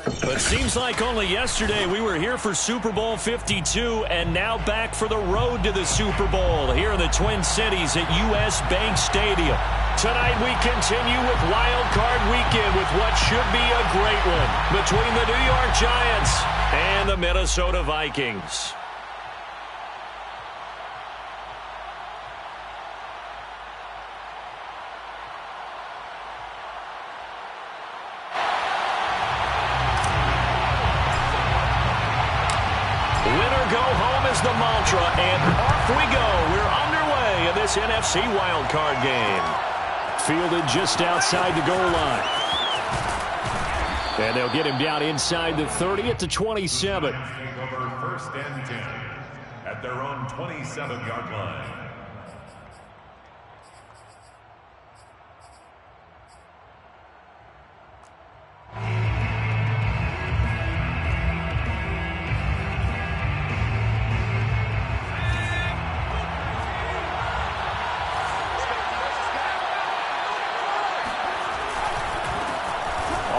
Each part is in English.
But it seems like only yesterday we were here for Super Bowl 52 and now back for the road to the Super Bowl here in the Twin Cities at US Bank Stadium. Tonight we continue with Wild Card Weekend with what should be a great one between the New York Giants and the Minnesota Vikings. Go home is the mantra, and off we go. We're underway in this NFC wildcard game. Fielded just outside the goal line. And they'll get him down inside the 30 at the 27. Take over 1st and 10 at their own 27-yard line.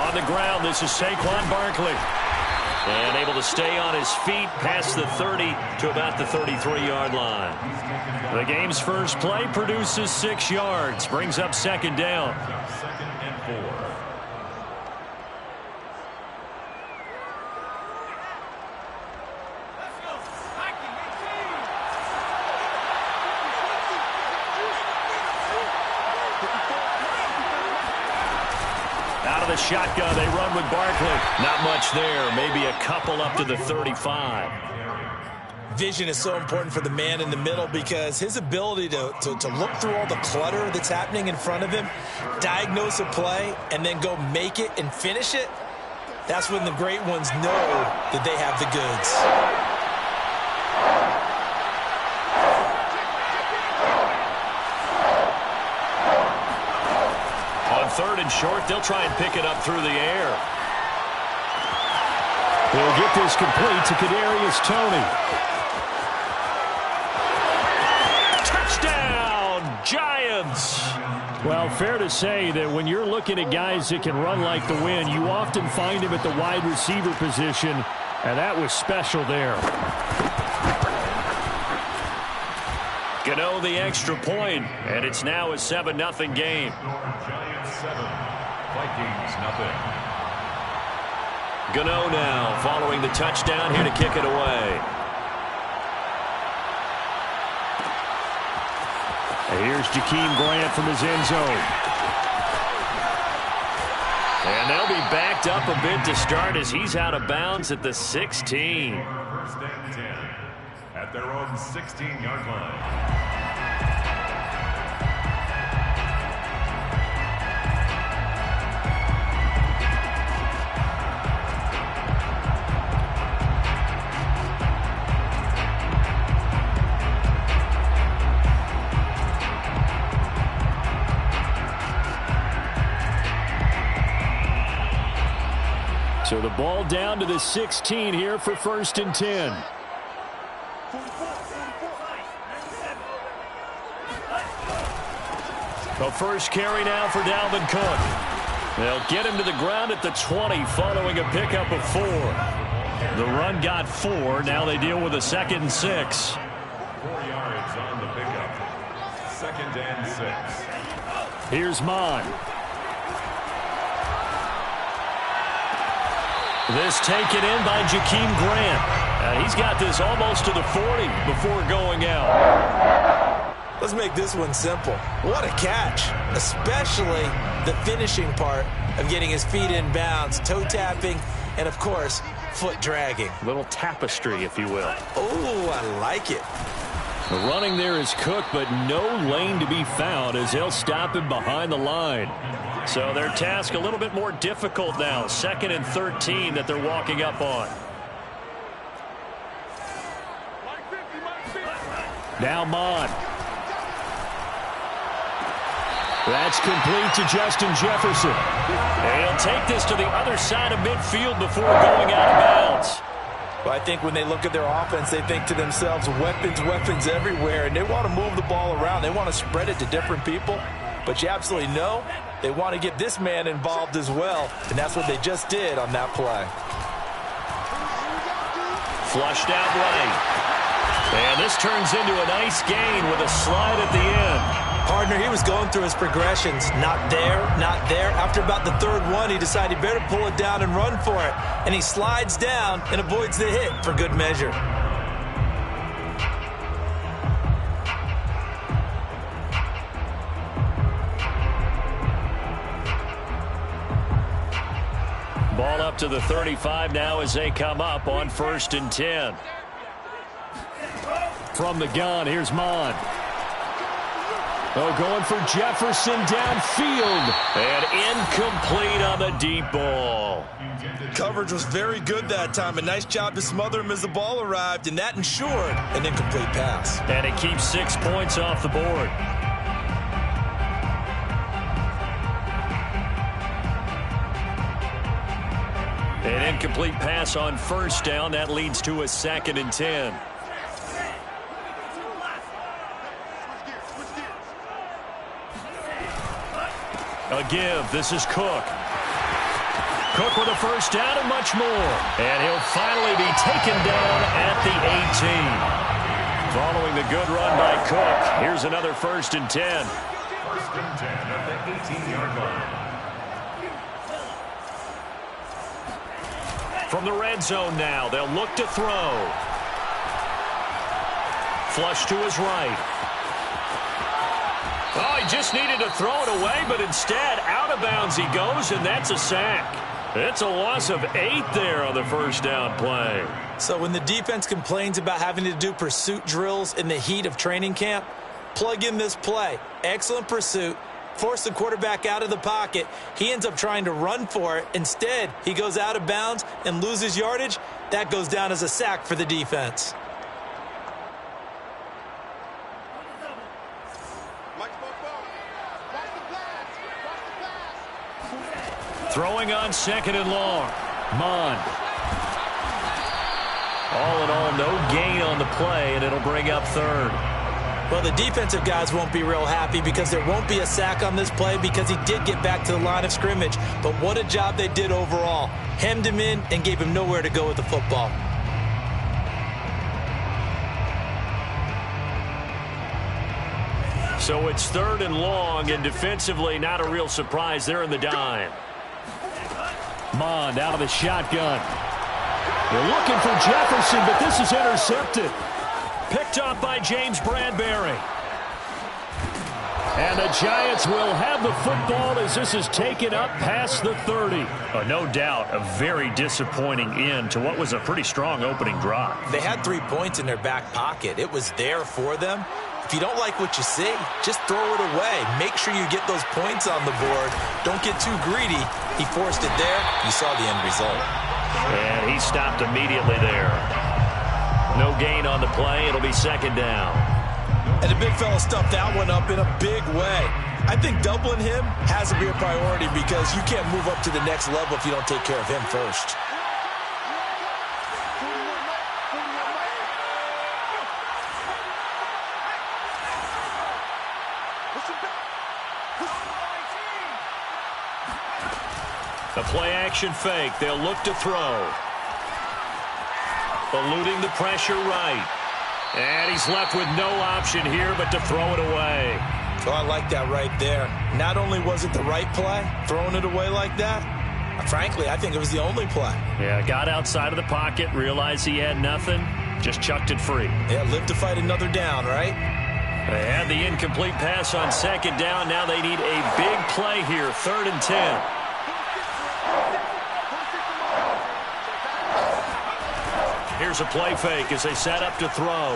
On the ground, this is Saquon Barkley. And able to stay on his feet past the 30 to about the 33-yard line. The game's first play produces 6 yards. Brings up 2nd down. 2nd and 4. Out of the shotgun, they run with Barkley. Not much there. Maybe a couple up to the 35. Vision is so important for the man in the middle because his ability to look through all the clutter that's happening in front of him, diagnose a play, and then go make it and finish it, that's when the great ones know that they have the goods. 3rd and short, they'll try and pick it up through the air. They'll get this complete to Kadarius Toney. Touchdown, Giants! Well, fair to say that when you're looking at guys that can run like the wind, you often find him at the wide receiver position, and that was special there. Gano the extra point, and it's now a 7-0 game. Giants 7, Vikings 0. Gano now following the touchdown here to kick it away. And here's Jakeem Grant from his end zone. And they'll be backed up a bit to start as he's out of bounds at the 16. 1st and 10 at their own 16-yard line. So the ball down to the 16 here for 1st and 10. The first carry now for Dalvin Cook. They'll get him to the ground at the 20 following a pickup of 4. The run got 4. Now they deal with a 2nd and 6. 4 yards on the pickup. 2nd and 6. Here's Mon. This taken in by Jakeem Grant. He's got this almost to the 40 before going out. Let's make this one simple. What a catch, especially the finishing part of getting his feet in bounds, toe tapping, and, of course, foot dragging. Little tapestry, if you will. Oh, I like it. The running there is Cook, but no lane to be found as they'll stop him behind the line. So their task a little bit more difficult now. 2nd and 13 that they're walking up on. Now Mon. That's complete to Justin Jefferson. And he'll take this to the other side of midfield before going out of bounds. Well, I think when they look at their offense, they think to themselves, weapons, weapons everywhere, and they want to move the ball around. They want to spread it to different people. But you absolutely know they want to get this man involved as well, and that's what they just did on that play. Flushed out right. And this turns into a nice gain with a slide at the end. Partner, he was going through his progressions. Not there, not there. After about the third one, he decided he better pull it down and run for it. And he slides down and avoids the hit for good measure. Ball up to the 35 now as they come up on 1st and 10. From the gun, here's Mond. Oh, going for Jefferson downfield. And incomplete on the deep ball. Coverage was very good that time. A nice job to smother him as the ball arrived, and that ensured an incomplete pass. And it keeps 6 points off the board. An incomplete pass on 1st down. That leads to a 2nd and 10. A give. This is Cook. Cook with a 1st down and much more. And he'll finally be taken down at the 18. Following the good run by Cook, here's another 1st and 10. 1st and 10 at the 18-yard line. From the red zone now, they'll look to throw. Flush to his right. Oh, he just needed to throw it away, but instead, out of bounds he goes, and that's a sack. It's a loss of 8 there on the 1st down play. So when the defense complains about having to do pursuit drills in the heat of training camp, plug in this play. Excellent pursuit. Force the quarterback out of the pocket. He ends up trying to run for it. Instead, he goes out of bounds and loses yardage. That goes down as a sack for the defense. Throwing on 2nd and long. Mond. All in all, no gain on the play, and it'll bring up 3rd. Well, the defensive guys won't be real happy because there won't be a sack on this play because he did get back to the line of scrimmage. But what a job they did overall. Hemmed him in and gave him nowhere to go with the football. So it's 3rd and long, and defensively not a real surprise. They're in the dime. Mond out of the shotgun. They're looking for Jefferson, but this is intercepted. Picked up by James Bradbury. And the Giants will have the football as this is taken up past the 30. No doubt a very disappointing end to what was a pretty strong opening drive. They had 3 points in their back pocket. It was there for them. If you don't like what you see, just throw it away. Make sure you get those points on the board. Don't get too greedy. He forced it there. You saw the end result. And he stopped immediately there. No gain on the play. It'll be 2nd down. And the big fella stuffed that one up in a big way. I think doubling him has to be a priority because you can't move up to the next level if you don't take care of him first. A play-action fake. They'll look to throw. Eluding the pressure right. And he's left with no option here but to throw it away. Oh, I like that right there. Not only was it the right play, throwing it away like that, frankly, I think it was the only play. Yeah, got outside of the pocket, realized he had nothing, just chucked it free. Yeah, live to fight another down, right? They had the incomplete pass on 2nd down. Now they need a big play here, 3rd and 10. Here's a play fake as they set up to throw.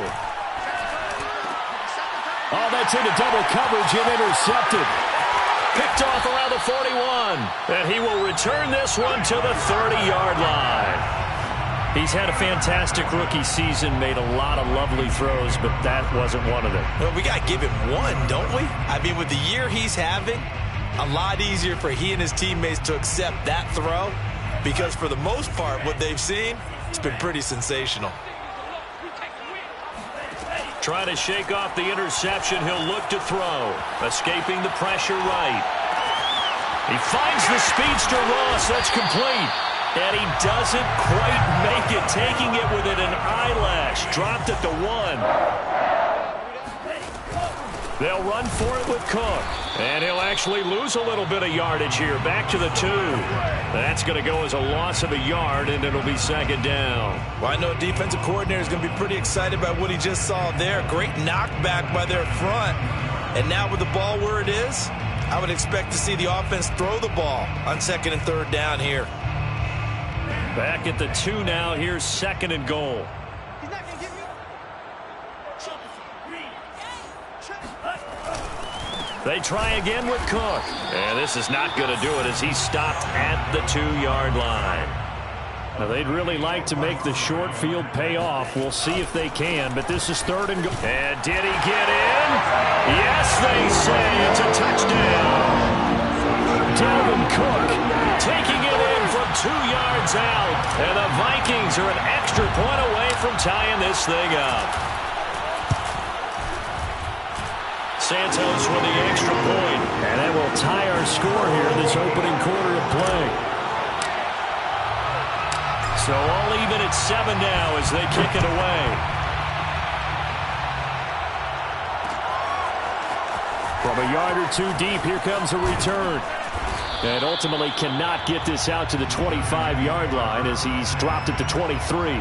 Oh, that's into double coverage and intercepted. Picked off around the 41. And he will return this one to the 30-yard line. He's had a fantastic rookie season, made a lot of lovely throws, but that wasn't one of them. Well, we got to give him one, don't we? I mean, with the year he's having, a lot easier for he and his teammates to accept that throw because for the most part, what they've seen, it's been pretty sensational. Trying to shake off the interception. He'll look to throw. Escaping the pressure right. He finds the speedster Ross. That's complete. And he doesn't quite make it, taking it within an eyelash. Dropped at the 1. They'll run for it with Cook. And he'll actually lose a little bit of yardage here. Back to the 2. That's going to go as a loss of a yard, and it'll be second down. Well, I know defensive coordinator is going to be pretty excited by what he just saw there. Great knockback by their front. And now with the ball where it is, I would expect to see the offense throw the ball on 2nd and 3rd down here. Back at the 2 now. Here's 2nd and goal. They try again with Cook. And this is not going to do it as he's stopped at the 2-yard line. Now, they'd really like to make the short field pay off. We'll see if they can, but this is 3rd and goal. And did he get in? Yes, they say it's a touchdown. Dalvin Cook taking it in from 2 yards out. And the Vikings are an extra point away from tying this thing up. Santos with the extra point. And that will tie our score here this opening quarter of play. So all even at 7 now as they kick it away. From a yard or 2 deep, here comes a return. And ultimately cannot get this out to the 25-yard line as he's dropped at the 23.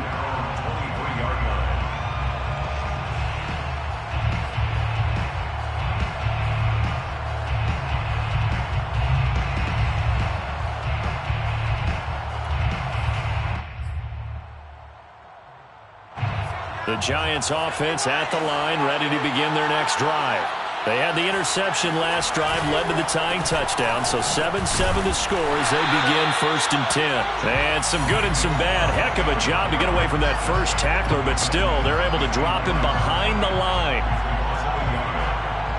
The Giants offense at the line, ready to begin their next drive. They had the interception last drive, led to the tying touchdown, so 7-7 the score as they begin 1st and 10. And some good and some bad. Heck of a job to get away from that first tackler, but still, they're able to drop him behind the line.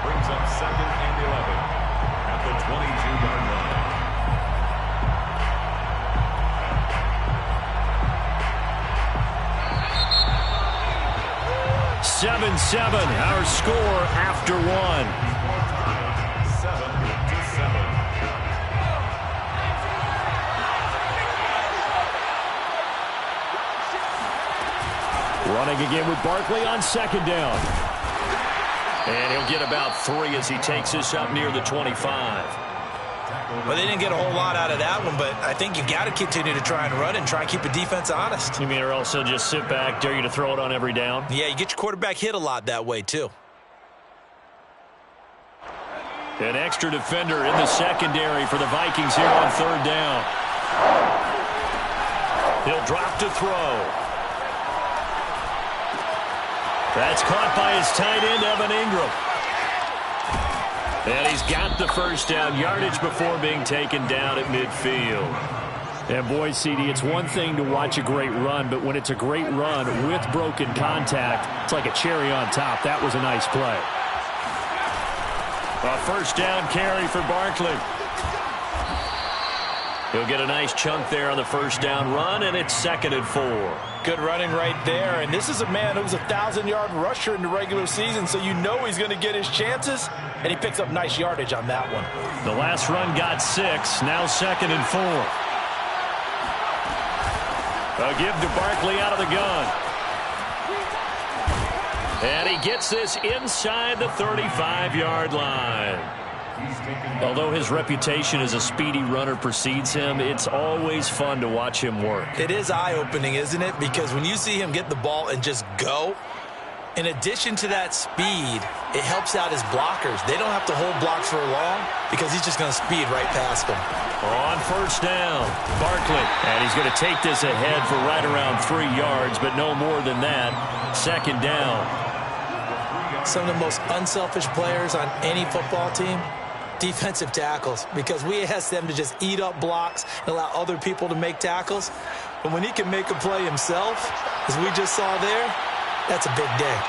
Brings up 2nd and 11 at the 22-yard line. 7-7, our score after 1. 7-7. Running again with Barkley on 2nd down. And he'll get about 3 as he takes this up near the 25. Well, they didn't get a whole lot out of that one, but I think you've got to continue to try and run and try and keep the defense honest. You mean or also just sit back, dare you to throw it on every down? Yeah, you get your quarterback hit a lot that way, too. An extra defender in the secondary for the Vikings here on 3rd down. He'll drop to throw. That's caught by his tight end, Evan Ingram. And he's got the first down, yardage before being taken down at midfield. And boy, CD, it's one thing to watch a great run, but when it's a great run with broken contact, it's like a cherry on top. That was a nice play. A first down carry for Barkley. He'll get a nice chunk there on the first down run, and it's 2nd and 4. Good running right there. And this is a man who was a 1,000-yard rusher in the regular season, so you know he's going to get his chances, and he picks up nice yardage on that one. The last run got 6, now 2nd and 4. A give to Barkley out of the gun. And he gets this inside the 35-yard line. Although his reputation as a speedy runner precedes him, it's always fun to watch him work. It is eye-opening, isn't it? Because when you see him get the ball and just go, in addition to that speed, it helps out his blockers. They don't have to hold blocks for long because he's just going to speed right past them. On first down, Barkley. And he's going to take this ahead for right around 3 yards, but no more than that. 2nd down. Some of the most unselfish players on any football team, defensive tackles, because we ask them to just eat up blocks and allow other people to make tackles. But when he can make a play himself, as we just saw there, that's a big day.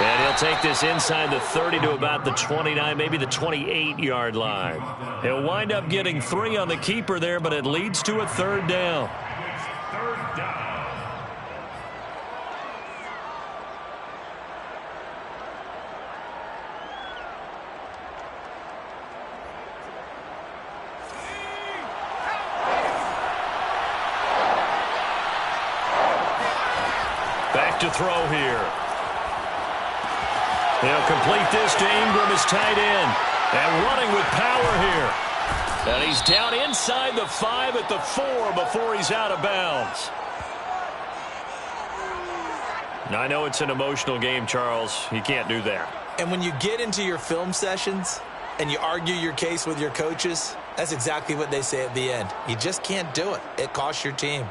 And he'll take this inside the 30 to about the 29, maybe the 28-yard line. He'll wind up getting 3 on the keeper there, but it leads to a 3rd down. to throw here. He'll complete this to Ingram, his tight end. And running with power here. And he's down inside the 5 at the 4 before he's out of bounds. I know it's an emotional game, Charles. You can't do that. And when you get into your film sessions and you argue your case with your coaches, that's exactly what they say at the end. You just can't do it. It costs your team.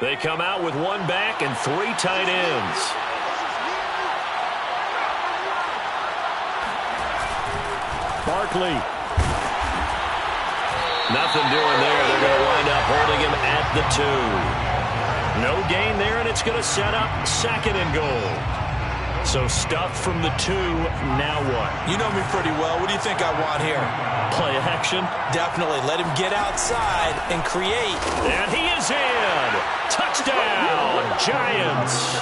They come out with 1 back and 3 tight ends. Barkley. Nothing doing there. They're going to wind up holding him at the 2. No gain there, and it's going to set up 2nd and goal. So stuff from the 2. Now what? You know me pretty well. What do you think I want here? Play action? Definitely. Let him get outside and create. And he is in. Touchdown, Giants.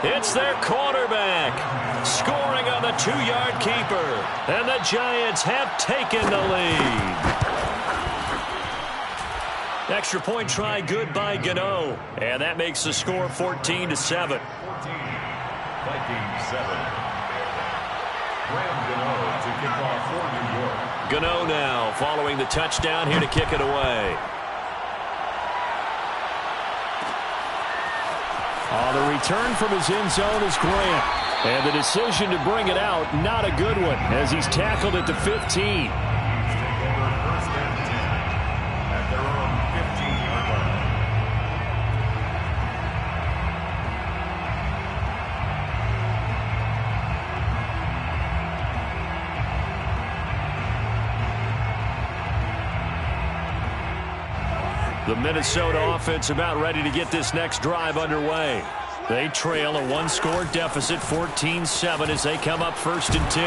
It's their quarterback scoring on the 2-yard keeper. And the Giants have taken the lead. Extra point try good by Gano. And that makes the score 14-7. 14, Vikings 7. Graham Gano to kick off for New York. Gano now following the touchdown here to kick it away. The return from his end zone is Grant. And the decision to bring it out, not a good one, as he's tackled at the 15. The Minnesota offense about ready to get this next drive underway. They trail a 1-score deficit, 14-7, as they come up 1st and 10.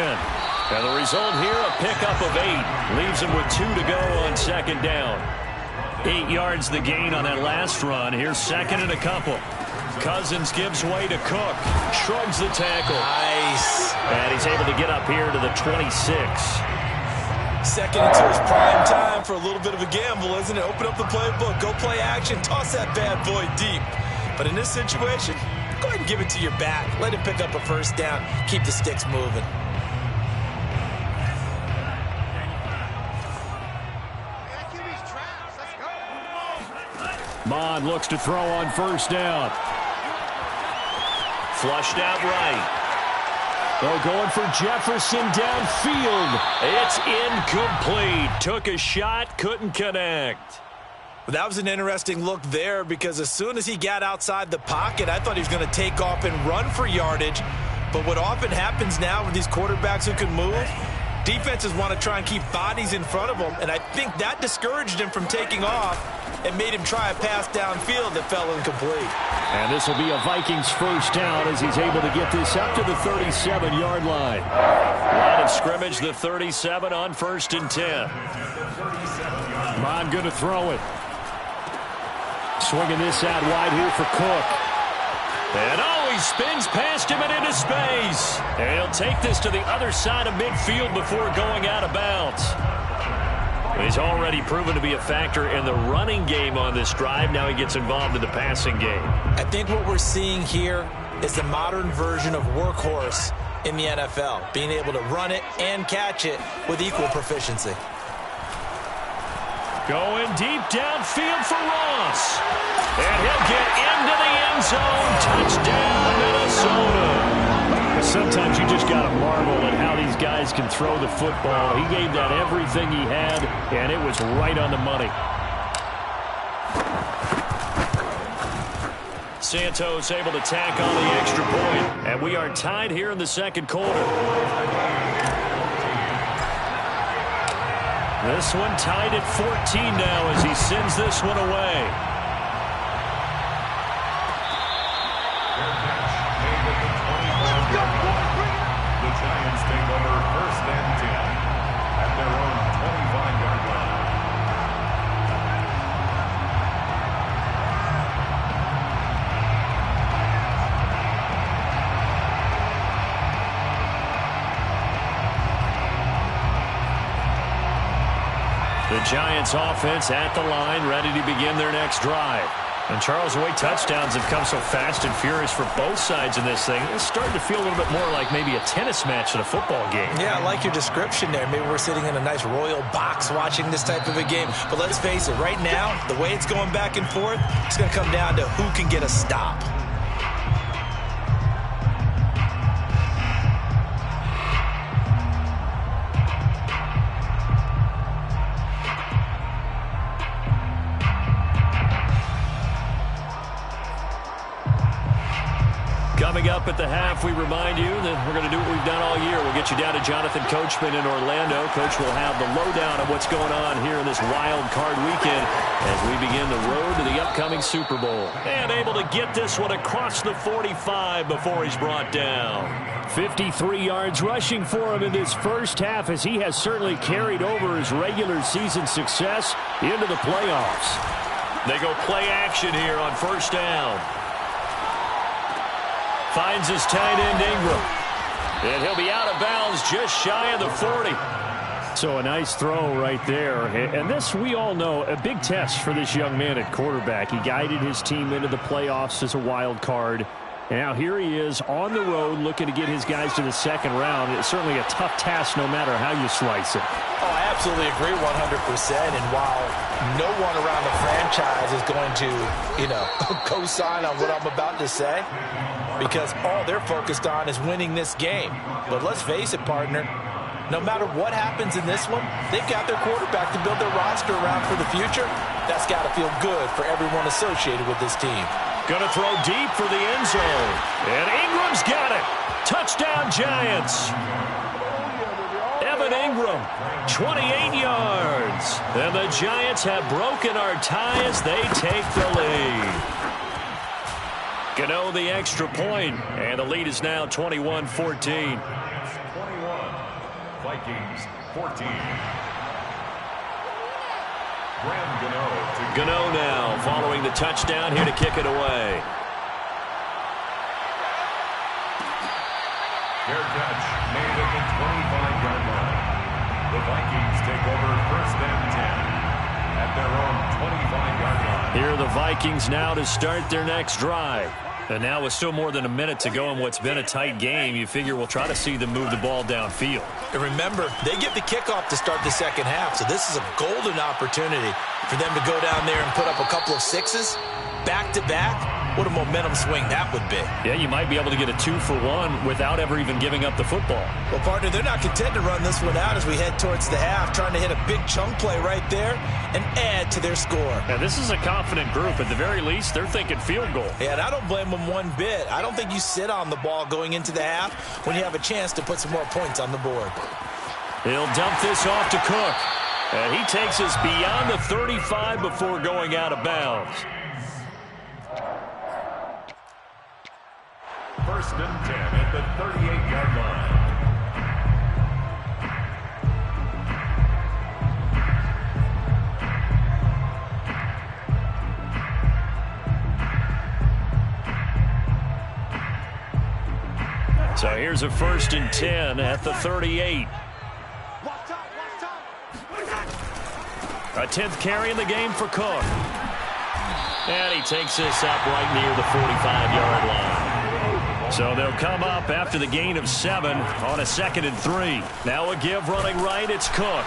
And the result here, a pickup of 8. Leaves them with 2 to go on 2nd down. 8 yards the gain on that last run. Here's 2nd and a couple. Cousins gives way to Cook. Shrugs the tackle. Nice. And he's able to get up here to the 26. 2nd into his prime time for a little bit of a gamble, isn't it? Open up the playbook, go play action, toss that bad boy deep. But in this situation, go ahead and give it to your back. Let him pick up a 1st down. Keep the sticks moving. Mond looks to throw on 1st down. Flushed out right. They're going for Jefferson downfield. It's incomplete. Took a shot, couldn't connect. That was an interesting look there because as soon as he got outside the pocket, I thought he was going to take off and run for yardage. But what often happens now with these quarterbacks who can move, defenses want to try and keep bodies in front of them, and I think that discouraged him from taking off and made him try a pass downfield that fell incomplete. And this will be a Vikings 1st down as he's able to get this up to the 37-yard line. Line of scrimmage, the 37 on 1st and 10. Mond going to throw it. Swinging this out wide here for Cook. And he spins past him and into space. And he'll take this to the other side of midfield before going out of bounds. He's already proven to be a factor in the running game on this drive. Now he gets involved in the passing game. I think what we're seeing here is the modern version of workhorse in the NFL, being able to run it and catch it with equal proficiency. Going deep downfield for Ross. And he'll get into the end zone. Touchdown, Minnesota. Sometimes you just got to marvel at how these guys can throw the football. He gave that everything he had, and it was right on the money. Santos able to tack on the extra point, and we are tied here in the 2nd quarter. This one tied at 14 now as he sends this one away. The Giants take over 1st and 10 at their own 25-yard line. The Giants offense at the line, ready to begin their next drive. And Charles, the way touchdowns have come so fast and furious for both sides in this thing, it's starting to feel a little bit more like maybe a tennis match than a football game. Yeah, I like your description there. Maybe we're sitting in a nice royal box watching this type of a game. But let's face it, right now, the way it's going back and forth, it's going to come down to who can get a stop. Coming up at the half, we remind you that we're going to do what we've done all year. We'll get you down to Jonathan Coachman in Orlando. Coach will have the lowdown of what's going on here in this wild card weekend as we begin the road to the upcoming Super Bowl. And able to get this one across the 45 before he's brought down. 53 yards rushing for him in this first half as he has certainly carried over his regular season success into the playoffs. They go play action here on first down. Finds his tight end Ingram. And he'll be out of bounds just shy of the 40. So a nice throw right there. And this, we all know, a big test for this young man at quarterback. He guided his team into the playoffs as a wild card. And now here he is on the road looking to get his guys to the second round. It's certainly a tough task no matter how you slice it. Oh, I absolutely agree 100%. And while no one around the franchise is going to, co-sign on what I'm about to say, because all they're focused on is winning this game. But let's face it, partner, no matter what happens in this one, they've got their quarterback to build their roster around for the future. That's got to feel good for everyone associated with this team. Gonna throw deep for the end zone. And Ingram's got it. Touchdown, Giants. Evan Ingram, 28 yards. And the Giants have broken our tie as they take the lead. Gano the extra point, and the lead is now 21-14. 21, Vikings 14. Graham Gano now following the touchdown here to kick it away. Fair catch made at the 25-yard line. The Vikings take over first and 10 at their own 25-yard line. Here are the Vikings now to start their next drive. And now with still more than a minute to go in what's been a tight game, you figure we'll try to see them move the ball downfield. And remember, they get the kickoff to start the second half, so this is a golden opportunity for them to go down there and put up a couple of sixes back-to-back. What a momentum swing that would be. Yeah, you might be able to get a 2-for-1 without ever even giving up the football. Well, partner, they're not content to run this one out as we head towards the half, trying to hit a big chunk play right there and add to their score. Now, this is a confident group. At the very least, they're thinking field goal. Yeah, and I don't blame them one bit. I don't think you sit on the ball going into the half when you have a chance to put some more points on the board. He'll dump this off to Cook. And he takes us beyond the 35 before going out of bounds. First and 10 at the 38-yard line. So here's a first and 10 at the 38. A 10th carry in the game for Cook. And he takes this up right near the 45-yard line. So they'll come up after the gain of 7 on a 2nd and 3. Now a give running right, it's Cook.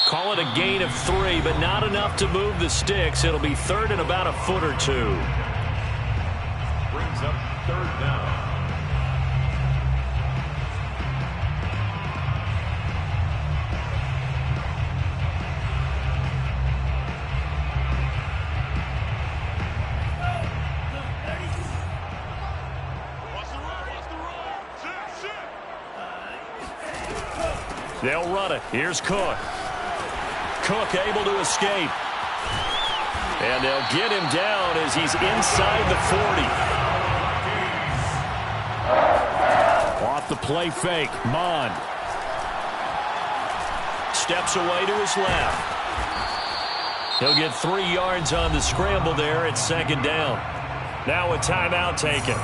Call it a gain of 3, but not enough to move the sticks. It'll be third and about a foot or two. Brings up third down. They'll run it. Here's Cook. Cook able to escape. And they'll get him down as he's inside the 40. Off the play fake. Mond steps away to his left. He'll get 3 yards on the scramble there at 2nd down. Now a timeout taken.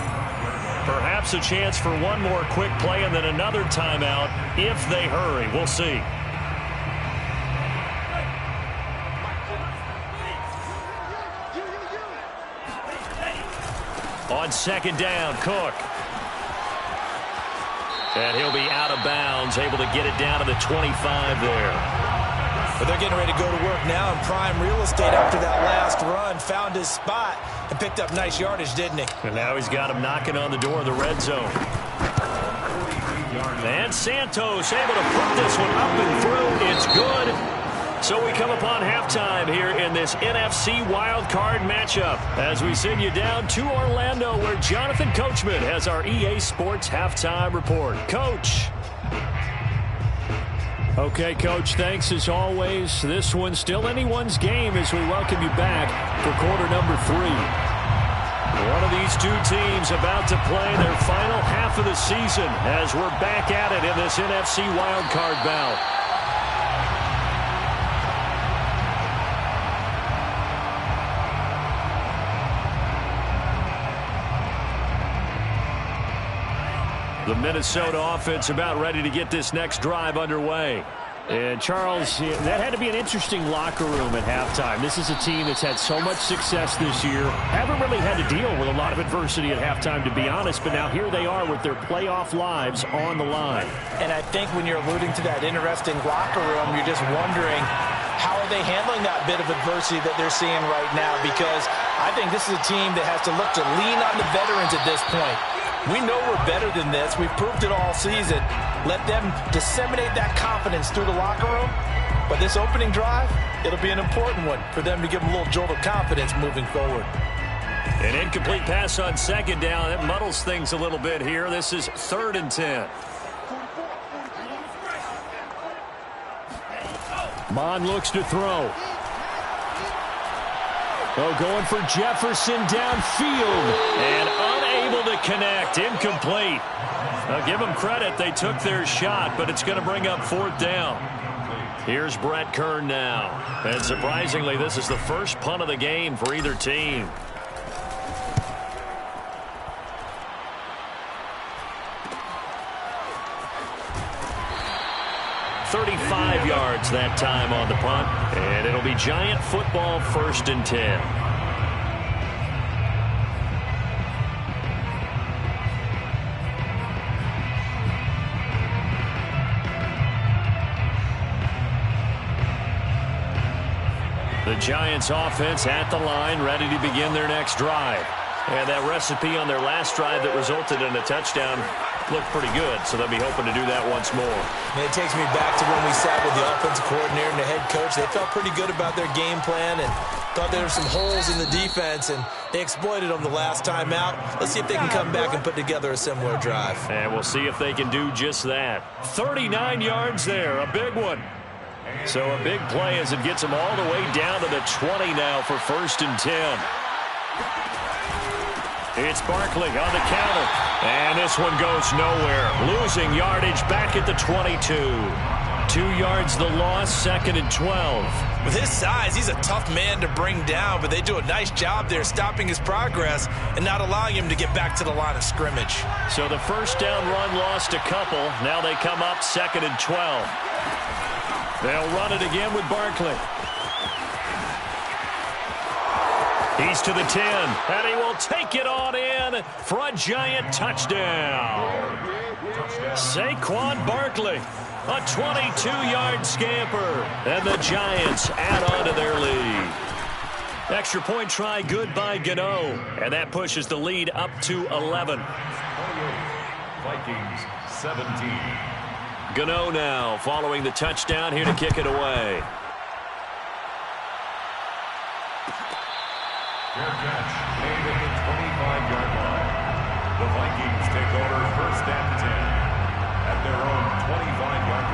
Perhaps a chance for one more quick play and then another timeout if they hurry. We'll see. On second down, Cook. And he'll be out of bounds, able to get it down to the 25 there. But they're getting ready to go to work now in prime real estate after that last run. Found his spot and picked up nice yardage, didn't he? And now he's got him knocking on the door of the red zone. And Santos able to put this one up and through. It's good. So we come upon halftime here in this NFC wildcard matchup as we send you down to Orlando where Jonathan Coachman has our EA Sports halftime report. Coach. Okay, Coach, thanks as always. This one's still anyone's game as we welcome you back for quarter number 3. One of these two teams about to play their final half of the season as we're back at it in this NFC wildcard bout. The Minnesota offense about ready to get this next drive underway. And, Charles, that had to be an interesting locker room at halftime. This is a team that's had so much success this year. Haven't really had to deal with a lot of adversity at halftime, to be honest. But now here they are with their playoff lives on the line. And I think when you're alluding to that interesting locker room, you're just wondering how are they handling that bit of adversity that they're seeing right now? Because I think this is a team that has to look to lean on the veterans at this point. We know we're better than this. We've proved it all season. Let them disseminate that confidence through the locker room. But this opening drive, it'll be an important one for them to give them a little jolt of confidence moving forward. An incomplete pass on second down. That muddles things a little bit here. This is 3rd and 10. Mond looks to throw. Oh, going for Jefferson downfield. And unable to connect. Incomplete. Now, give them credit. They took their shot, but it's going to bring up 4th down. Here's Brett Kern now. And surprisingly, this is the first punt of the game for either team. .35 yards that time on the punt. And it'll be Giant football, 1st and 10. The Giants offense at the line, ready to begin their next drive. And that recipe on their last drive that resulted in a touchdown looked pretty good, so they'll be hoping to do that once more. And it takes me back to when we sat with the offensive coordinator and the head coach. They felt pretty good about their game plan and thought there were some holes in the defense, and they exploited them the last time out. Let's see if they can come back and put together a similar drive. And we'll see if they can do just that. 39 yards there, a big one. So a big play as it gets them all the way down to the 20 now for 1st and 10. It's Barkley on the counter. And this one goes nowhere. Losing yardage back at the 22. 2 yards the loss, 2nd and 12. With his size, he's a tough man to bring down, but they do a nice job there stopping his progress and not allowing him to get back to the line of scrimmage. So the first down run lost a couple. Now they come up 2nd and 12. They'll run it again with Barkley. He's to the 10, and he will take it on in for a Giant touchdown. Saquon Barkley, a 22-yard scamper, and the Giants add on to their lead. Extra point try good by Gano, and that pushes the lead up to 11. Vikings 17. Gano now following the touchdown here to kick it away. Fair catch made at the 25-yard line. The Vikings take over 1st and 10 at their own 25-yard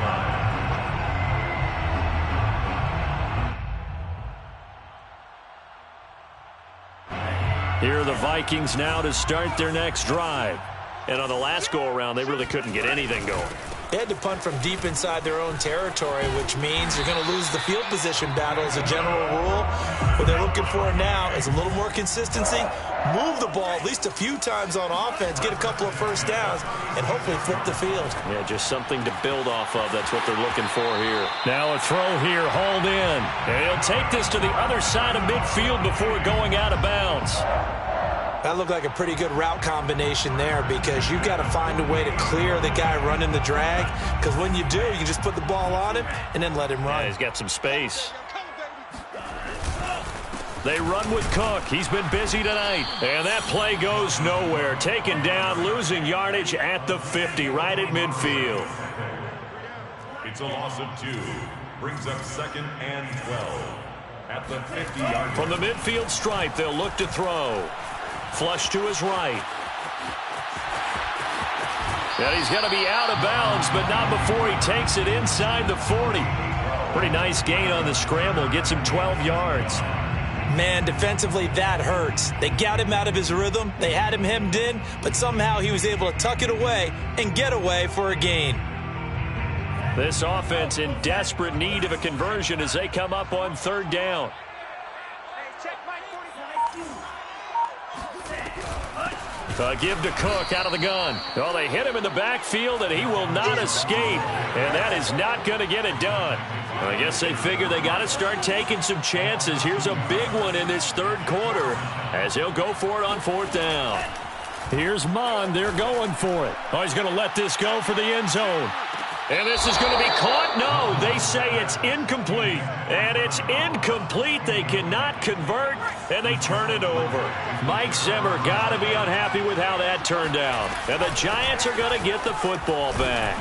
line. Here are the Vikings now to start their next drive. And on the last go-around, they really couldn't get anything going. They had to punt from deep inside their own territory, which means you're going to lose the field position battle as a general rule. What they're looking for now is a little more consistency, move the ball at least a few times on offense, get a couple of first downs, and hopefully flip the field. Yeah, just something to build off of. That's what they're looking for here. Now a throw here, hauled in. And he'll take this to the other side of midfield before going out of bounds. That looked like a pretty good route combination there because you've got to find a way to clear the guy running the drag, because when you do, you just put the ball on him and then let him run. Yeah, he's got some space. They run with Cook. He's been busy tonight. And that play goes nowhere. Taken down, losing yardage at the 50, right at midfield. It's a loss of 2. Brings up 2nd and 12. At the 50-yard. From the midfield stripe, they'll look to throw. Flush to his right. And he's going to be out of bounds, but not before he takes it inside the 40. Pretty nice gain on the scramble. Gets him 12 yards. Man, defensively, that hurts. They got him out of his rhythm. They had him hemmed in, but somehow he was able to tuck it away and get away for a gain. This offense in desperate need of a conversion as they come up on 3rd down. Give to Cook out of the gun. Oh, they hit him in the backfield, and he will not escape. And that is not going to get it done. I guess they figure they got to start taking some chances. Here's a big one in this 3rd quarter as he'll go for it on 4th down. Here's Mond. They're going for it. Oh, he's going to let this go for the end zone. And this is going to be caught. No, they say it's incomplete. And it's incomplete. They cannot convert, and they turn it over. Mike Zimmer got to be unhappy with how that turned out. And the Giants are going to get the football back.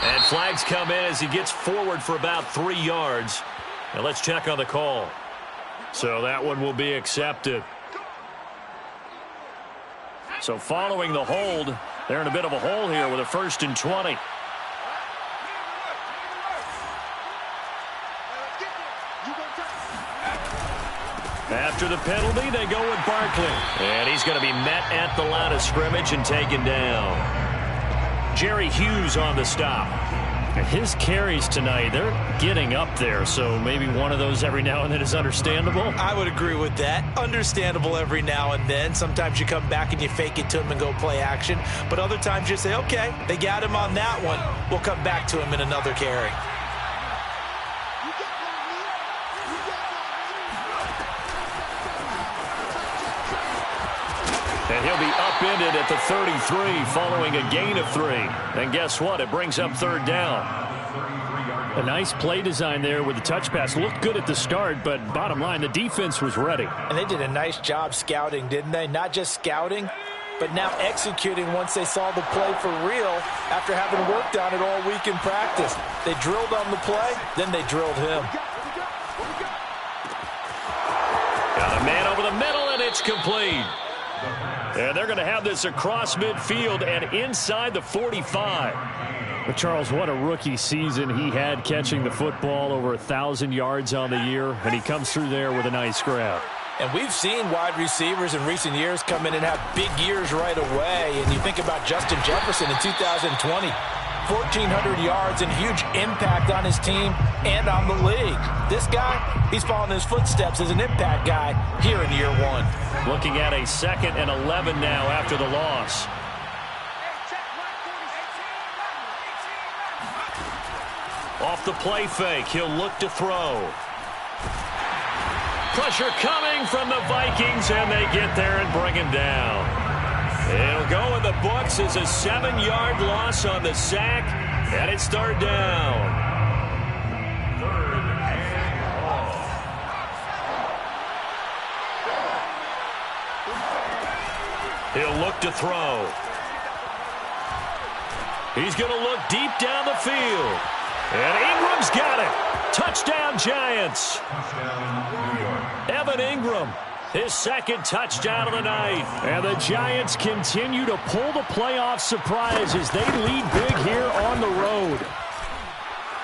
And flags come in as he gets forward for about 3 yards. Now let's check on the call. So that one will be accepted. So following the hold, they're in a bit of a hole here with a 1st and 20. After the penalty, they go with Barkley. And he's going to be met at the line of scrimmage and taken down. Jerry Hughes on the stop. His carries tonight, they're getting up there, so maybe one of those every now and then is understandable. I would agree with that. Understandable every now and then. Sometimes you come back and you fake it to him and go play action. But other times you say, okay, they got him on that one. We'll come back to him in another carry. And he'll be upended at the 33 following a gain of 3. And guess what? It brings up 3rd down. A nice play design there with the touch pass. Looked good at the start, but bottom line, the defense was ready. And they did a nice job scouting, didn't they? Not just scouting, but now executing once they saw the play for real after having worked on it all week in practice. They drilled on the play, then they drilled him. Got a man over the middle, and it's complete. And they're going to have this across midfield and inside the 45. But Charles, what a rookie season he had catching the football, over 1,000 yards on the year, and he comes through there with a nice grab. And we've seen wide receivers in recent years come in and have big years right away. And you think about Justin Jefferson in 2020, 1,400 yards and huge impact on his team and on the league. This guy, he's following his footsteps as an impact guy here in year 1. Looking at a 2nd and 11 now after the loss. Off the play fake, he'll look to throw. Pressure coming from the Vikings, and they get there and bring him down. It'll go in the books as a 7-yard loss on the sack, and it's 3rd down. He'll look to throw. He's going to look deep down the field. And Ingram's got it. Touchdown, Giants. Touchdown, New York. Evan Ingram, his 2nd touchdown of the night. And the Giants continue to pull the playoff surprise as they lead big here on the road.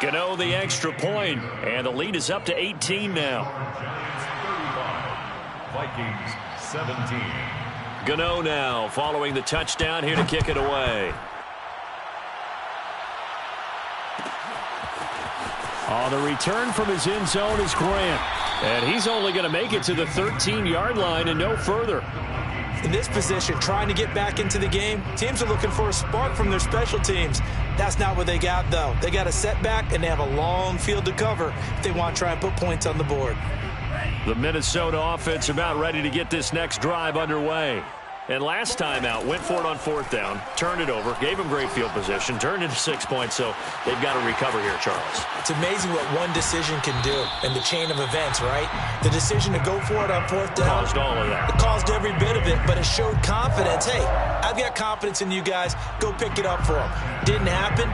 Gano the extra point, and the lead is up to 18 now. Giants 35, Vikings 17. Gano now following the touchdown here to kick it away. Oh, the return from his end zone is Grant. And he's only going to make it to the 13-yard line and no further. In this position, trying to get back into the game, teams are looking for a spark from their special teams. That's not what they got, though. They got a setback, and they have a long field to cover if they want to try and put points on the board. The Minnesota offense about ready to get this next drive underway. And last time out, went for it on 4th down, turned it over, gave him great field position, turned it to 6 points, so they've got to recover here, Charles. It's amazing what one decision can do in the chain of events, right? The decision to go for it on 4th down. Caused all of that. It caused every bit of it, but it showed confidence. Hey, I've got confidence in you guys. Go pick it up for them. Didn't happen.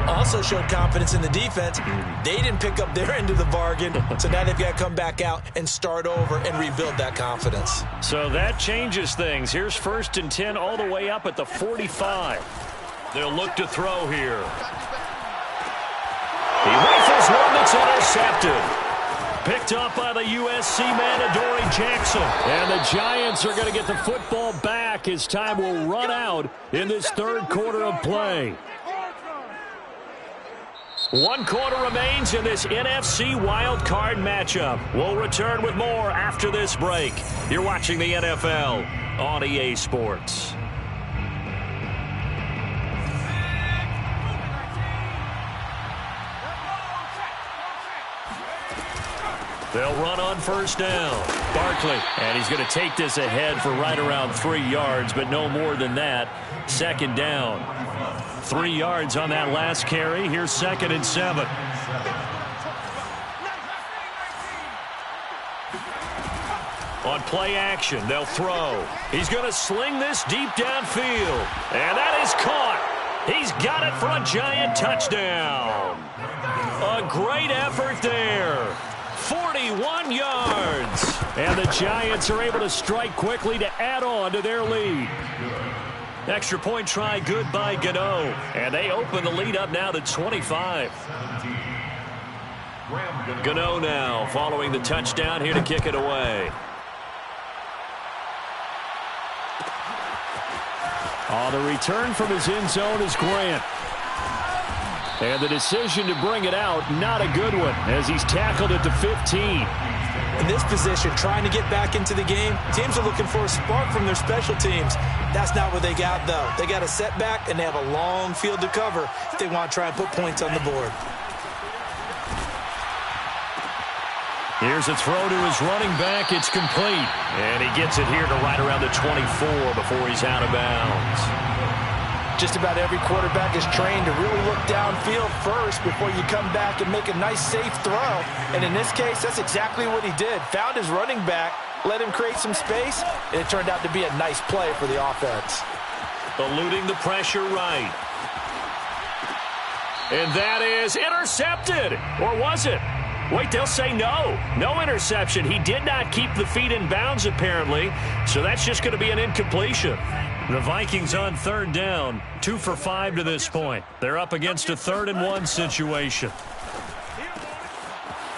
Also showed confidence in the defense. They didn't pick up their end of the bargain, so now they've got to come back out and start over and rebuild that confidence. So that changes things. Here's 1st and 10 all the way up at the 45. They'll look to throw here. He rifles one that's intercepted. Picked up by the USC man, Adoree Jackson. And the Giants are going to get the football back as time will run out in this 3rd quarter of play. 1 quarter remains in this NFC wildcard matchup. We'll return with more after this break. You're watching the NFL on EA Sports. They'll run on 1st down. Barkley, and he's going to take this ahead for right around 3 yards, but no more than that. 2nd down. 3 yards on that last carry. Here's 2nd and 7. On play action, they'll throw. He's going to sling this deep downfield. And that is caught. He's got it for a Giant touchdown. A great effort there. 41 yards. And the Giants are able to strike quickly to add on to their lead. Extra point try good by Gano. And they open the lead up now to 25. Gano now following the touchdown here to kick it away. The return from his end zone is Grant. And the decision to bring it out, not a good one, as he's tackled at the 15. In this position, trying to get back into the game, teams are looking for a spark from their special teams. That's not what they got, though. They got a setback, and they have a long field to cover if they want to try and put points on the board. Here's a throw to his running back. It's complete. And he gets it here to right around the 24 before he's out of bounds. Just about every quarterback is trained to really look downfield first before you come back and make a nice, safe throw. And in this case, that's exactly what he did. Found his running back, let him create some space, and it turned out to be a nice play for the offense. Eluding the pressure right. And that is intercepted. Or was it? Wait, they'll say no. No interception. He did not keep the feet in bounds, apparently. So that's just going to be an incompletion. The Vikings on 3rd down, 2 for 5 to this point. They're up against a 3rd and 1 situation.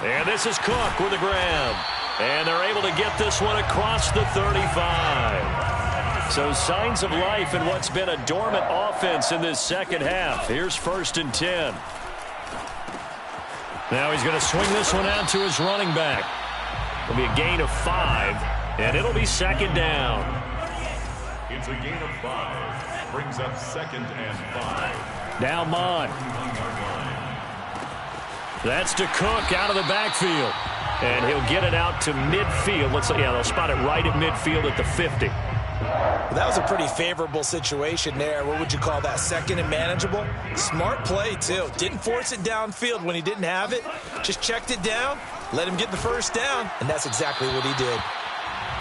And this is Cook with a grab. And they're able to get this one across the 35. So signs of life in what's been a dormant offense in this 2nd half. Here's 1st and 10. Now he's going to swing this one out to his running back. It'll be a gain of 5, and it'll be 2nd down. It's a gain of 5. Brings up 2nd and 5. Now Mond. That's to Cook out of the backfield. And he'll get it out to midfield. They'll spot it right at midfield at the 50. That was a pretty favorable situation there. What would you call that? 2nd and manageable? Smart play, too. Didn't force it downfield when he didn't have it. Just checked it down, let him get the 1st down, and that's exactly what he did.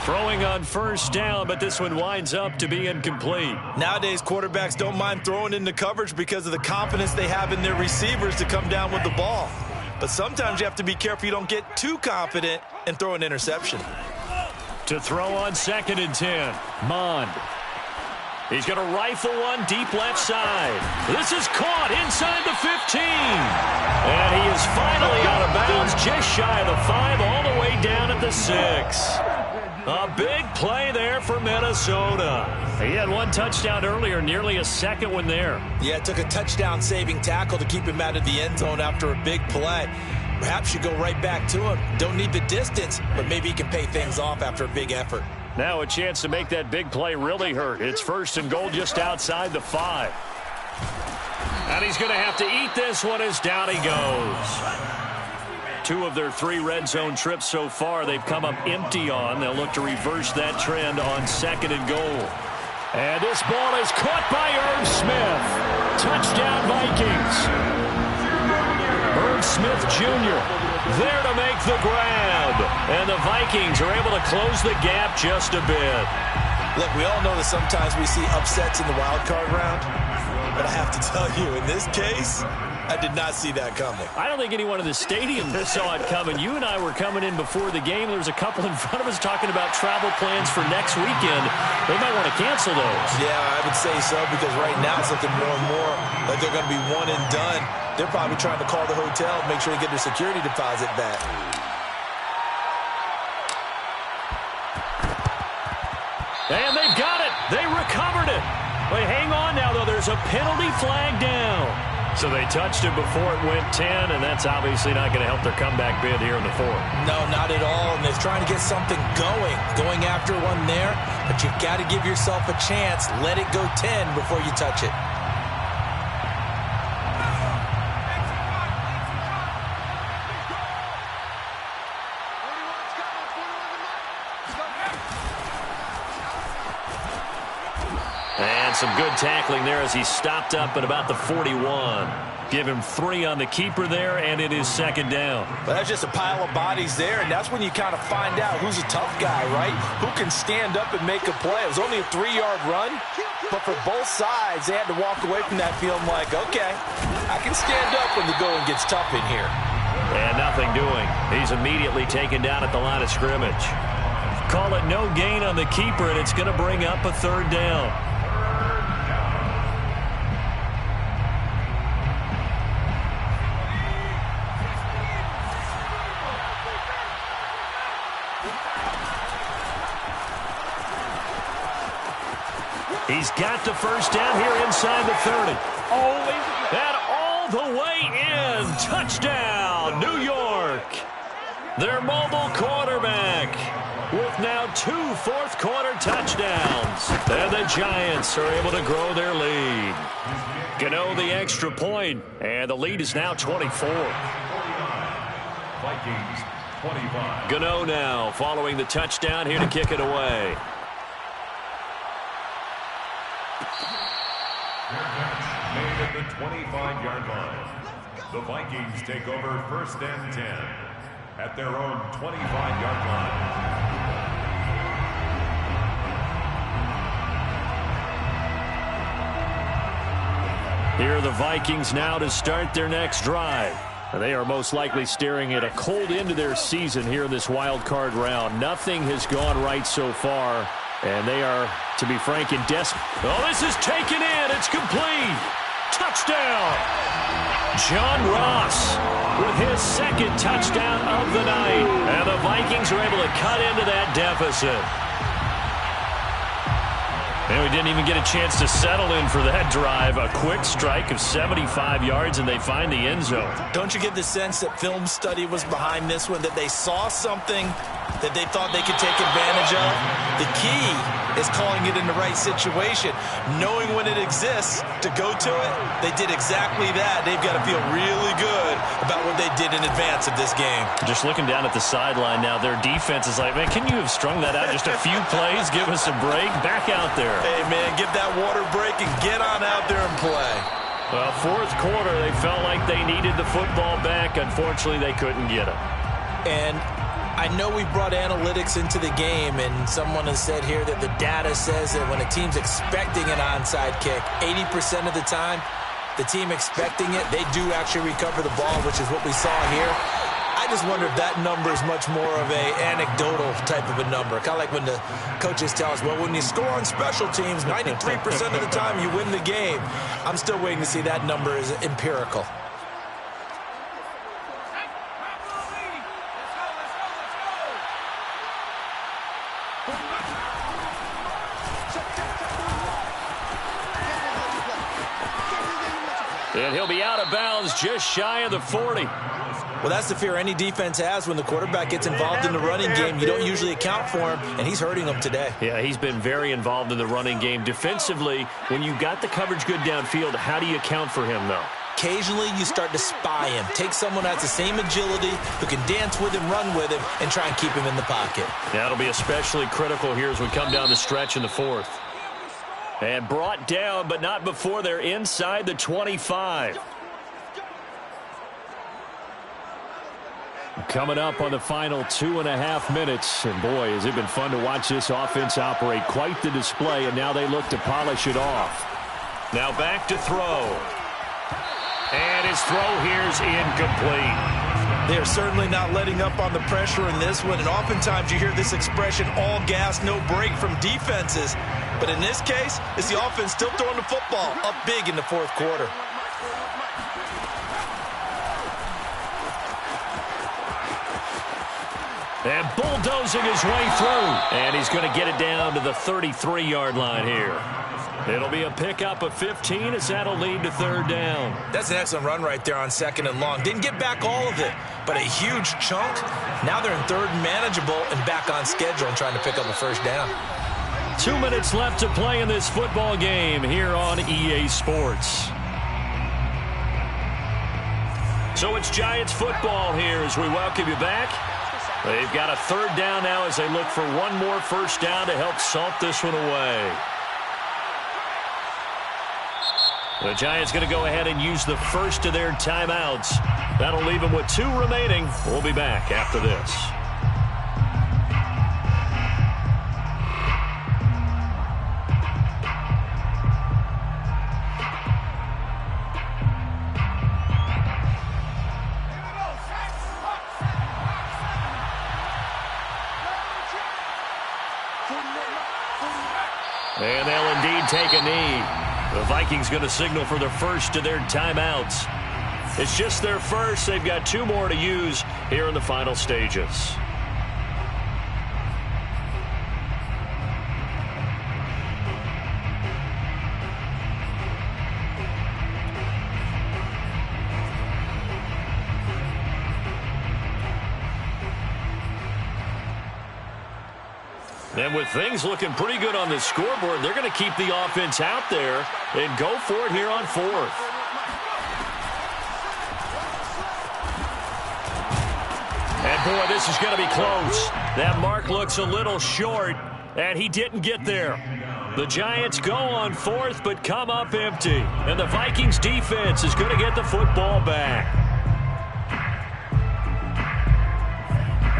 Throwing on 1st down, but this one winds up to be incomplete. Nowadays, quarterbacks don't mind throwing into coverage because of the confidence they have in their receivers to come down with the ball. But sometimes you have to be careful you don't get too confident and throw an interception. To throw on 2nd and 10, Mond. He's going to rifle one deep left side. This is caught inside the 15. And he is finally out of bounds, just shy of the 5, all the way down at the 6. A big play there for Minnesota. He had one touchdown earlier, nearly a 2nd one there. Yeah, it took a touchdown-saving tackle to keep him out of the end zone after a big play. Perhaps you go right back to him. Don't need the distance, but maybe he can pay things off after a big effort. Now a chance to make that big play really hurt. It's 1st and goal just outside the 5. And he's going to have to eat this one as down he goes. 2 of their 3 red zone trips so far they've come up empty on. They'll look to reverse that trend on 2nd and goal. And this ball is caught by Irv Smith. Touchdown, Vikings. Irv Smith Jr. there to make the grab. And the Vikings are able to close the gap just a bit. Look, we all know that sometimes we see upsets in the wild card round. But I have to tell you, in this case, I did not see that coming. I don't think anyone in the stadium saw it coming. You and I were coming in before the game. There was a couple in front of us talking about travel plans for next weekend. They might want to cancel those. Yeah, I would say so, because right now it's looking more and more like they're going to be one and done. They're probably trying to call the hotel and make sure they get their security deposit back. And they've got it. They recovered it. Wait, hang on now, though. There's a penalty flag down. So they touched it before it went 10, and that's obviously not going to help their comeback bid here in the fourth. No, not at all, and they're trying to get something going after one there, but you've got to give yourself a chance. Let it go 10 before you touch it. And some good tackling there as he stopped up at about the 41. Give him 3 on the keeper there, and it is second down. But that's just a pile of bodies there, and that's when you kind of find out who's a tough guy, right? Who can stand up and make a play. It was only a 3-yard run, but for both sides, they had to walk away from that feeling like, okay, I can stand up when the going gets tough in here. And nothing doing. He's immediately taken down at the line of scrimmage. Call it no gain on the keeper, and it's going to bring up a third down. He's got the first down here inside the 30. And all the way in. Touchdown, New York. Their mobile quarterback with now 2 fourth-quarter touchdowns. And the Giants are able to grow their lead. Gano the extra point, and the lead is now 24. Vikings 25. Gano now following the touchdown here to kick it away. Made at the 25-yard line. The Vikings take over first and 10 at their own 25-yard line. Here are the Vikings now to start their next drive. And they are most likely staring at a cold end to their season here in this wild card round. Nothing has gone right so far. And they are, to be frank, in desperate. Oh, this is taken in. It's complete. Touchdown. John Ross with his second touchdown of the night. And the Vikings are able to cut into that deficit. And we didn't even get a chance to settle in for that drive. A quick strike of 75 yards, and they find the end zone. Don't you get the sense that film study was behind this one, that they saw something that they thought they could take advantage of? The key is calling it in the right situation, knowing when it exists to go to it. They did exactly that. They've got to feel really good about what they did in advance of this game. Just looking down at the sideline now, their defense is like, man, can you have strung that out just a few plays? Give us a break. Back out there. Hey, man, give that water break and get on out there and play. Well, fourth quarter, they felt like they needed the football back. Unfortunately, they couldn't get it. And I know we brought analytics into the game, and someone has said here that the data says that when a team's expecting an onside kick, 80% of the time, the team expecting it, they do actually recover the ball, which is what we saw here. I just wonder if that number is much more of a anecdotal type of a number. Kind of like when the coaches tell us, well, when you score on special teams, 93% of the time you win the game. I'm still waiting to see that number is empirical. And he'll be out of bounds just shy of the 40. Well, that's the fear any defense has when the quarterback gets involved in the running game. You don't usually account for him, and he's hurting them today. Yeah, he's been very involved in the running game. Defensively, when you got the coverage good downfield, how do you account for him, though? Occasionally, you start to spy him. Take someone that has the same agility, who can dance with him, run with him, and try and keep him in the pocket. That'll be especially critical here as we come down the stretch in the fourth. And brought down, but not before they're inside the 25. Coming up on the final 2.5 minutes. And boy, has it been fun to watch this offense operate. Quite the display, and now they look to polish it off. Now back to throw. And his throw here's incomplete. They're certainly not letting up on the pressure in this one, and oftentimes you hear this expression, all gas, no break from defenses. But in this case, it's the offense still throwing the football up big in the fourth quarter. And bulldozing his way through. And he's going to get it down to the 33-yard line here. It'll be a pickup of 15 as that'll lead to third down. That's an excellent run right there on second and long. Didn't get back all of it, but a huge chunk. Now they're in third and manageable and back on schedule and trying to pick up a first down. 2 minutes left to play in this football game here on EA Sports. So it's Giants football here as we welcome you back. They've got a third down now as they look for one more first down to help salt this one away. The Giants going to go ahead and use the first of their timeouts. That'll leave them with 2 remaining. We'll be back after this. And they'll indeed take a knee. The Vikings going to signal for the first of their timeouts. It's just their first. They've got 2 more to use here in the final stages. And with things looking pretty good on the scoreboard, they're going to keep the offense out there and go for it here on fourth. And boy, this is going to be close. That mark looks a little short, and he didn't get there. The Giants go on fourth, but come up empty. And the Vikings defense is going to get the football back.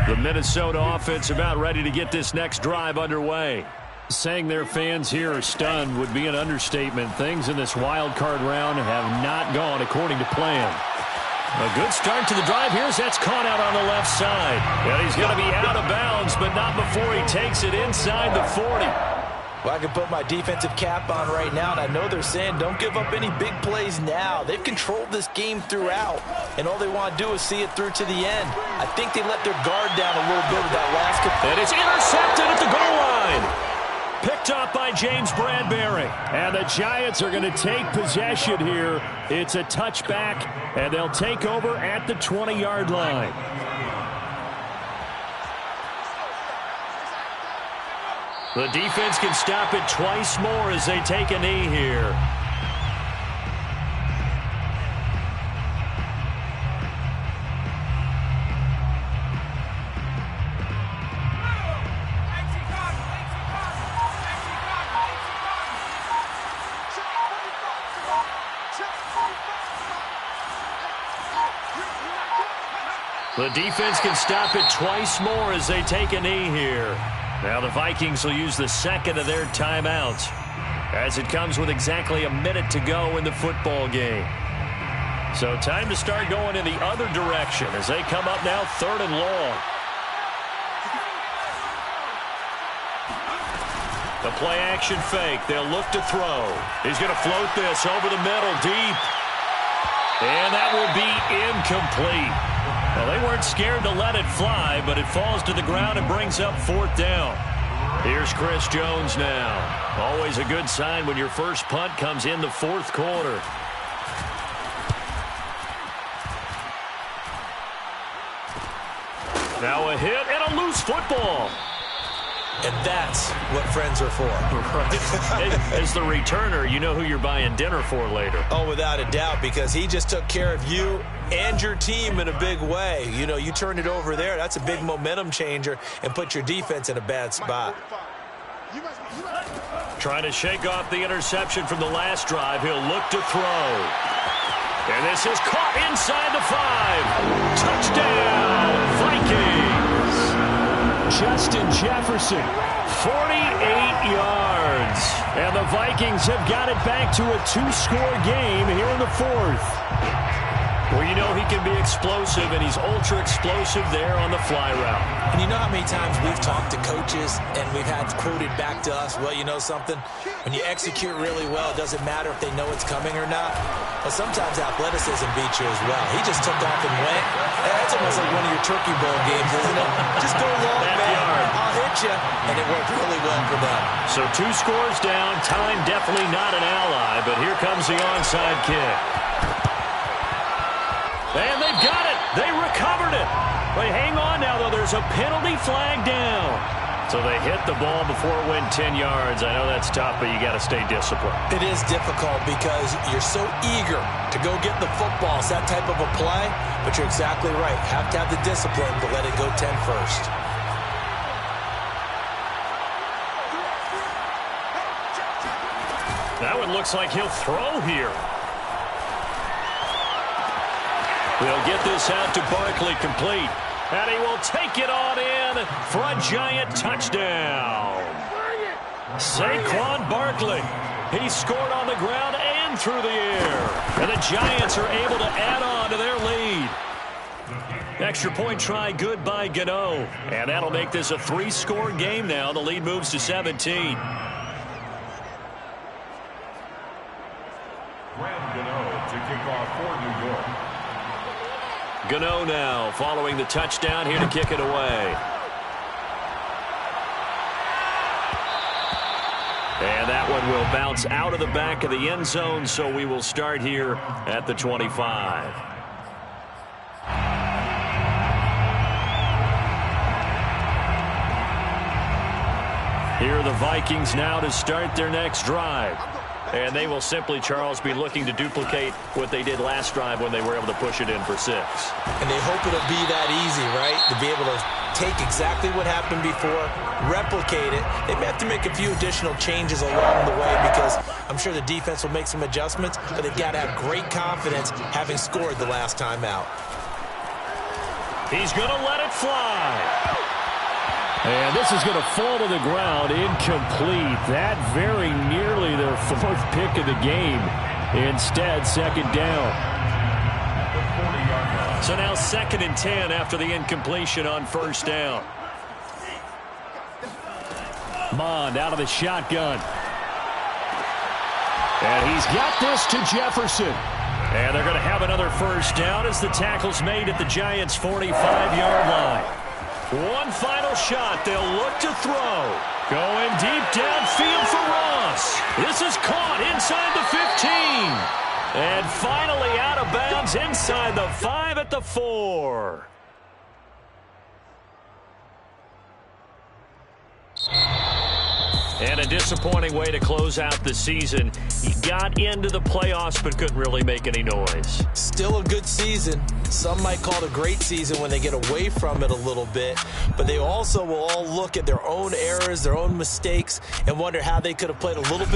The Minnesota offense about ready to get this next drive underway. Saying their fans here are stunned would be an understatement. Things in this wild card round have not gone according to plan. A good start to the drive here as that's caught out on the left side. Well, he's going to be out of bounds, but not before he takes it inside the 40. Well, I can put my defensive cap on right now, and I know they're saying don't give up any big plays now. They've controlled this game throughout, and all they want to do is see it through to the end. I think they let their guard down a little bit with that last. And it's intercepted at the goal line. Picked up by James Bradbury. And the Giants are going to take possession here. It's a touchback, and they'll take over at the 20-yard line. The defense can stop it twice more as they take a knee here. The defense can stop it twice more as they take a knee here. Now the Vikings will use the second of their timeouts as it comes with exactly a minute to go in the football game. So time to start going in the other direction as they come up now third and long. The play action fake. They'll look to throw. He's going to float this over the middle deep. And that will be incomplete. Well, they weren't scared to let it fly, but it falls to the ground and brings up fourth down. Here's Chris Jones now. Always a good sign when your first punt comes in the fourth quarter. Now a hit and a loose football. And that's what friends are for. Right. As the returner, you know who you're buying dinner for later. Oh, without a doubt, because he just took care of you and your team in a big way. You know, you turned it over there. That's a big momentum changer and put your defense in a bad spot. Trying to shake off the interception from the last drive. He'll look to throw. And this is caught inside the 5. Touchdown, Vikings. Justin Jefferson, 48 yards. And the Vikings have got it back to a 2-score game here in the 4th. Well, you know he can be explosive, and he's ultra-explosive there on the fly route. And you know how many times we've talked to coaches and we've had quoted back to us, well, you know something? When you execute really well, it doesn't matter if they know it's coming or not. But sometimes athleticism beats you as well. He just took off and went. That's almost like one of your Turkey Bowl games, isn't it? Just go long, man. I'll hit you. And it worked really well for them. So 2 scores down. Time definitely not an ally, but here comes the onside kick. And they've got it. They recovered it. They hang on now, though. There's a penalty flag down. So they hit the ball before it went 10 yards. I know that's tough, but you got to stay disciplined. It is difficult because you're so eager to go get the football. It's that type of a play, but you're exactly right. Have to have the discipline to let it go 10 first. That one looks like he'll throw here. They'll get this out to Barkley complete. And he will take it on in for a giant touchdown. Saquon Barkley. He scored on the ground and through the air. And the Giants are able to add on to their lead. Extra point try good by Gano. And that'll make this a 3-score game now. The lead moves to 17. Graham Gano to kick off for New York. Gano now following the touchdown here to kick it away. And that one will bounce out of the back of the end zone, so we will start here at the 25. Here are the Vikings now to start their next drive. And they will simply, Charles, be looking to duplicate what they did last drive when they were able to push it in for 6. And they hope it'll be that easy, right? To be able to take exactly what happened before, replicate it. They may have to make a few additional changes along the way because I'm sure the defense will make some adjustments, but they've got to have great confidence having scored the last time out. He's going to let it fly. And this is going to fall to the ground, incomplete. That very nearly their 4th pick of the game. Instead, 2nd down. So now 2nd and 10 after the incompletion on 1st down. Mond out of the shotgun. And he's got this to Jefferson. And they're going to have another 1st down as the tackle's made at the Giants' 45-yard line. One final shot. They'll look to throw. Going deep downfield for Ross. This is caught inside the 15. And finally out of bounds inside the 5 at the 4. And a disappointing way to close out the season. He got into the playoffs but couldn't really make any noise. Still a good season. Some might call it a great season when they get away from it a little bit. But they also will all look at their own errors, their own mistakes, and wonder how they could have played a little bit